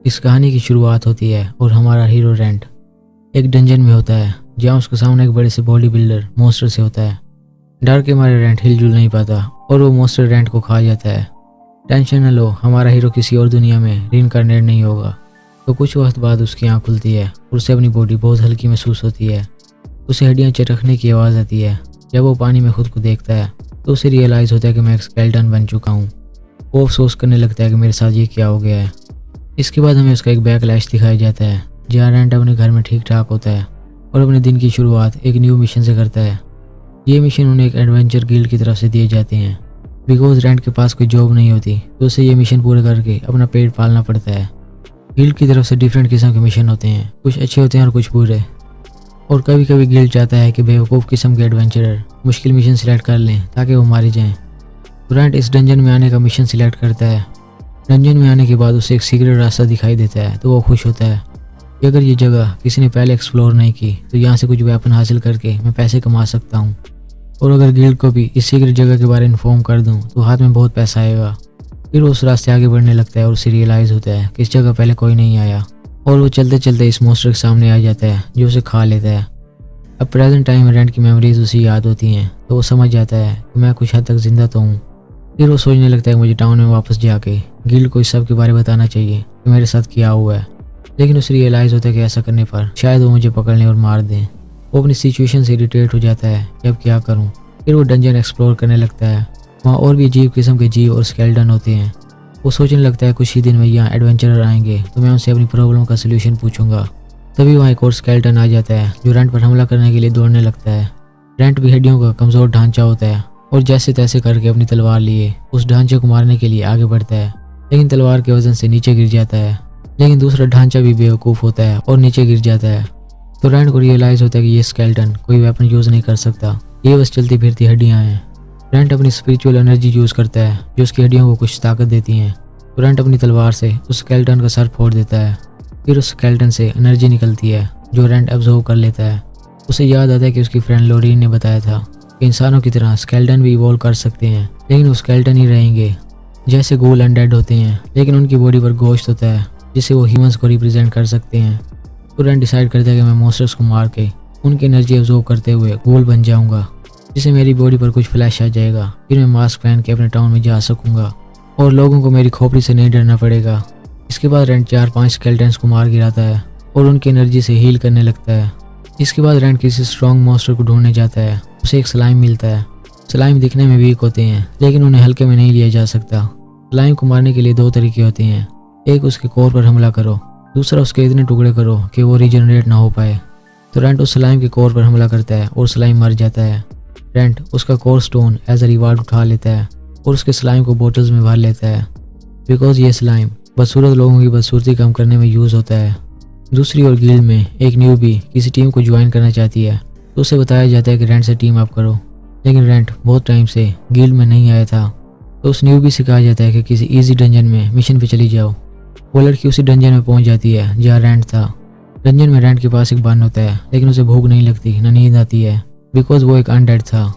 इस कहानी की शुरुआत होती है और हमारा हीरो रेंट एक डंजन में होता है जहाँ उसके सामने एक बड़े से बॉडी बिल्डर मॉन्स्टर से होता है। डर के मारे रेंट हिलजुल नहीं पाता और वो मॉन्स्टर रेंट को खा जाता है। टेंशन न लो, हमारा हीरो किसी और दुनिया में रीइंकार्नेट नहीं होगा। तो कुछ वक्त बाद उसकी आँख खुलती है और उसे अपनी बॉडी बहुत हल्की महसूस होती है। उसे हड्डियाँ चटकने की आवाज़ आती है। जब वो पानी में खुद को देखता है तो उसे रियलाइज़ होता है कि मैं एक स्केलेटन बन चुका हूँ। वो अफसोस करने लगता है कि मेरे साथ ये क्या हो गया है। इसके बाद हमें उसका एक बैकलैश दिखाया जाता है जहाँ रेंट अपने घर में ठीक ठाक होता है और अपने दिन की शुरुआत एक न्यू मिशन से करता है। ये मिशन उन्हें एक एडवेंचर गिल्ड की तरफ से दिए जाते हैं। बिकॉज रेंट के पास कोई जॉब नहीं होती तो उसे ये मिशन पूरे करके अपना पेट पालना पड़ता है। गिल्ड की तरफ से डिफरेंट किस्म के मिशन होते हैं, कुछ अच्छे होते हैं और कुछ बुरे। और कभी कभी गिल्ड चाहता है कि बेवकूफ़ किस्म के एडवेंचरर मुश्किल मिशन सिलेक्ट कर लें ताकि वो मारे जाएं। तो रेंट इस डंजन में आने का मिशन सिलेक्ट करता है। डंजन में आने के बाद उसे एक सीक्रेट रास्ता दिखाई देता है तो वो खुश होता है कि अगर ये जगह किसी ने पहले एक्सप्लोर नहीं की तो यहाँ से कुछ वेपन हासिल करके मैं पैसे कमा सकता हूँ। और अगर गिल्ड को भी इस सीक्रेट जगह के बारे में इन्फॉर्म कर दूँ तो हाथ में बहुत पैसा आएगा। फिर वो उस रास्ते आगे बढ़ने लगता है और उसे रियलाइज़ होता है कि इस जगह पहले कोई नहीं आया। और वो चलते चलते इस मॉन्स्टर के सामने आ जाता है जो उसे खा लेता है। अब प्रेजेंट टाइम में रेंट की मेमोरीज उसे याद होती हैं तो वो समझ जाता है कि मैं कुछ हद तक जिंदा तो हूँ। फिर वो सोचने लगता है कि मुझे टाउन में वापस जाके गिल्ड को इस सब के बारे में बताना चाहिए कि मेरे साथ क्या हुआ है। लेकिन उसे रियलाइज़ होता है कि ऐसा करने पर शायद वो मुझे पकड़ लें और मार दें। वो अपनी सिचुएशन से इरिटेट हो जाता है कि अब क्या करूँ। फिर वो डंजन एक्सप्लोर करने लगता है। वहाँ और भी अजीब किस्म के जीव और स्केलेटन होते हैं। वो सोचने लगता है कुछ ही दिन में यहाँ एडवेंचरर आएंगे तो मैं उनसे अपनी प्रॉब्लम का सोल्यूशन पूछूंगा। तभी वहाँ एक और स्केलेटन आ जाता है जो रेंट पर हमला करने के लिए दौड़ने लगता है। रेंट भी हड्डियों का कमज़ोर ढांचा होता है और जैसे तैसे करके अपनी तलवार लिए उस ढांचे को मारने के लिए आगे बढ़ता है, लेकिन तलवार के वजन से नीचे गिर जाता है। लेकिन दूसरा ढांचा भी बेवकूफ़ होता है और नीचे गिर जाता है। तो रेंट को रियलाइज़ होता है कि ये स्केलेटन कोई वेपन यूज़ नहीं कर सकता, ये बस चलती फिरती हड्डियाँ हैं। रेंट अपनी स्पिरिचुअल एनर्जी यूज़ करता है जो उसकी हड्डियों को कुछ ताकत देती हैं। तो रेंट अपनी तलवार से उस स्केलेटन का सर फोड़ देता है। फिर उस स्केलेटन से एनर्जी निकलती है जो रेंट एब्जॉर्ब कर लेता है। उसे याद आता है कि उसकी फ्रेंड लोरीन ने बताया था कि इंसानों की तरह स्केलेटन भी इवॉल्व कर सकते हैं, लेकिन वो स्केलेटन ही रहेंगे। जैसे गूल अनडेड होते हैं लेकिन उनकी बॉडी पर गोश्त होता है जिससे वो ह्यूमंस को रिप्रेजेंट कर सकते हैं। तो रेंट डिसाइड करता है कि मैं मॉन्स्टर्स को मार के उनकी एनर्जी एब्जॉर्ब करते हुए गूल बन जाऊंगा, जिससे मेरी बॉडी पर कुछ फ्लैश आ जाएगा। फिर मैं मास्क पहन के अपने टाउन में जा सकूंगा और लोगों को मेरी खोपड़ी से नहीं डरना पड़ेगा। इसके बाद रेंट 4-5 स्केलेटन्स को मार गिराता है और उनकी एनर्जी से हील करने लगता है। इसके बाद रेंट किसी स्ट्रॉन्ग मॉन्स्टर को ढूंढने जाता है। उसे एक स्लाइम मिलता है। स्लाइम दिखने में वीक होते हैं लेकिन उन्हें हल्के में नहीं लिया जा सकता। स्लाइम को मारने के लिए 2 तरीके होते हैं, एक उसके कोर पर हमला करो, दूसरा उसके इतने टुकड़े करो कि वो रीजनरेट ना हो पाए। तो रेंट उस स्लाइम के कोर पर हमला करता है और स्लाइम मर जाता है। रेंट उसका core stone as a reward उठा लेता है और उसके स्लाइम को बोटल्स में भर लेता है। बिकॉज ये स्लाइम बदसूरत लोगों की बदसूरती कम करने में यूज़ होता है। दूसरी ओर गिल्ड में एक न्यूबी किसी टीम को ज्वाइन करना चाहती है तो उसे बताया जाता है कि रेंट से टीम अप करो। लेकिन रेंट बहुत टाइम से गिल्ड में नहीं आया था तो उस न्यूबी से कहा जाता है कि किसी इजी डंजन में मिशन पे चली जाओ। वो लड़की उसी डंजन में पहुंच जाती है जहाँ रेंट था। डंजन में रेंट के पास एक बन होता है लेकिन उसे भूख नहीं लगती ना नींद आती है बिकॉज वो एक अनडेड था।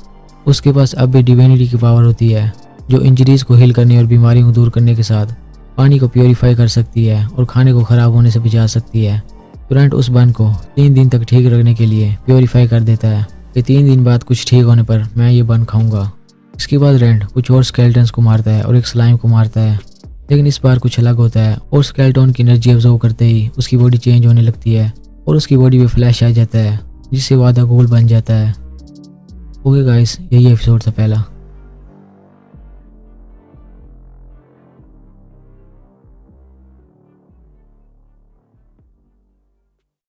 उसके पास अब भी डिविनिटी की पावर होती है जो इंजरीज को हील करने और बीमारियों को दूर करने के साथ पानी को प्योरीफाई कर सकती है और खाने को ख़राब होने से बचा सकती है। तो रेंट उस बन को 3 दिन तक ठीक रखने के लिए प्योरीफाई कर देता है कि 3 दिन बाद कुछ ठीक होने पर मैं ये बन खाऊंगा। इसके बाद रेंट कुछ और स्केलेटन्स को मारता है और एक स्लाइम को मारता है, लेकिन इस बार कुछ अलग होता है और स्केलेटन की एनर्जी एब्जॉर्ब करते ही उसकी बॉडी चेंज होने लगती है और उसकी बॉडी में फ्लैश आ जाता है जिससे वो आधा गोल बन जाता है। ओके गाइस, यही एपिसोड था पहला।